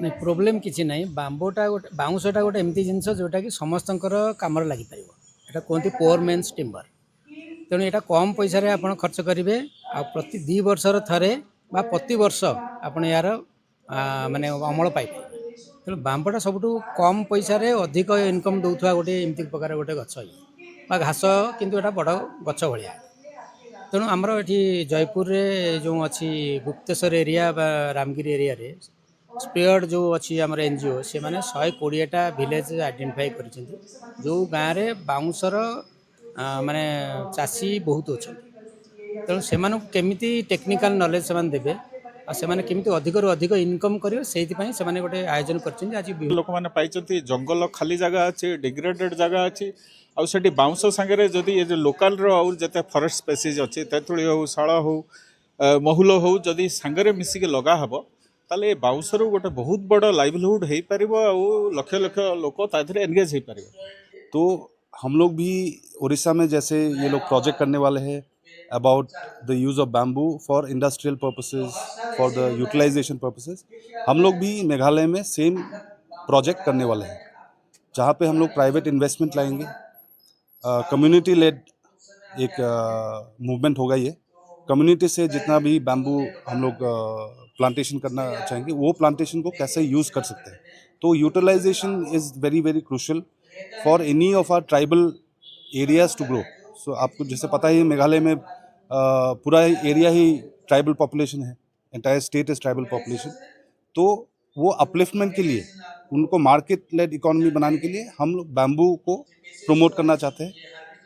नहीं प्रोब्लेम किसी ना बांबोटा गोटे बाउंसटा गोटे एमती जिनस जोटा कि समस्तଙ୍କର କାମରେ ଲାଗିପାରିବ। ଏଇଟା କୁହନ୍ତି ପୋର୍ ମେନ୍ସ ଟିମ୍ବର। ତେଣୁ ଏଇଟା କମ୍ ପଇସାରେ ଆପଣ ଖର୍ଚ୍ଚ କରିବେ ଆଉ ପ୍ରତି 2 ବର୍ଷର ଥରେ ବା ପ୍ରତି ବର୍ଷ ଆପଣ ୟାର ମାନେ ଅମଳ ପାଇପାରିବେ। ତେଣୁ ବାମ୍ବଟା ସବୁଠୁ କମ୍ ପଇସାରେ ଅଧିକ ଇନକମ୍ ଦେଉଥିବା ଗୋଟେ ଏମିତି ପ୍ରକାର ଗୋଟେ ଗଛ ବା ଘାସ, କିନ୍ତୁ ଏଇଟା ବଡ଼ ଗଛ ଭଳିଆ। ତେଣୁ ଆମର ଏଠି ଜୟପୁରରେ ଯେଉଁ ଅଛି ଗୁପ୍ତେଶ୍ୱର ଏରିଆ ବା ରାମଗିରି ଏରିଆରେ ସ୍ପେୟର୍ଡ଼ ଯେଉଁ ଅଛି ଆମର ଏନ୍ଜିଓ, ସେମାନେ 120ଟା ଭିଲେଜ୍ ଆଇଡେଣ୍ଟିଫାଇ କରିଛନ୍ତି ଯେଉଁ ଗାଁରେ ବାଉଁଶର ମାନେ ଚାଷୀ ବହୁତ ଅଛନ୍ତି। ତେଣୁ ସେମାନଙ୍କୁ କେମିତି ଟେକ୍ନିକାଲ ନଲେଜ ସେମାନେ ଦେବେ ଆଉ ସେମାନେ କେମିତି ଅଧିକରୁ ଅଧିକ ଇନକମ୍ କରିବେ, ସେଇଥିପାଇଁ ସେମାନେ ଗୋଟେ ଆୟୋଜନ କରିଛନ୍ତି। ଆଜି ଲୋକମାନେ ପାଇଛନ୍ତି ଜଙ୍ଗଲ ଖାଲି ଜାଗା ଅଛି, ଡିଗ୍ରେଡେଡ୍ ଜାଗା ଅଛି, ଆଉ ସେଠି ବାଉଁଶ ସାଙ୍ଗରେ ଯଦି ଏ ଲୋକାଲର ଆଉ ଯେତେ ଫରେଷ୍ଟ ସ୍ପେସିସ୍ ଅଛି, ତେନ୍ତୁଳି ହଉ, ଶାଳ ହଉ, ମହୁଲ ହଉ, ଯଦି ସାଙ୍ଗରେ ମିଶିକି ଲଗା ହେବ ତାହେଲେ ଏ ବାଉଁଶରୁ ଗୋଟେ ବହୁତ ବଡ଼ ଲାଇଭଲିହୁଡ୍ ହେଇପାରିବ ଆଉ ଲକ୍ଷ ଲକ୍ଷ ଲୋକ ତା ଦେହରେ ଏନଗେଜ ହେଇପାରିବେ। तो हम लोग भी उड़ीसा में जैसे ये लोग प्रोजेक्ट करने वाले हैं about the use of bamboo for industrial purposes, for the utilization purposes, हम लोग भी मेघालय में सेम प्रोजेक्ट करने वाले हैं जहाँ पे हम लोग प्राइवेट इन्वेस्टमेंट लाएंगे। कम्युनिटी लेड एक मूवमेंट होगा ये। कम्युनिटी से जितना भी बैम्बू हम लोग प्लांटेशन करना चाहेंगे, वो प्लांटेशन को कैसे यूज़ कर सकते हैं। तो utilization is very very crucial for any of our tribal areas to grow. So आपको जैसे पता ही मेघालय में पूरा एरिया ही ट्राइबल पॉपुलेशन है, entire state is tribal population. तो वो अपलिफ्टमेंट के लिए, उनको मार्केट लेड इकोनॉमी बनाने के लिए हम लोग बैम्बू को प्रमोट करना चाहते हैं।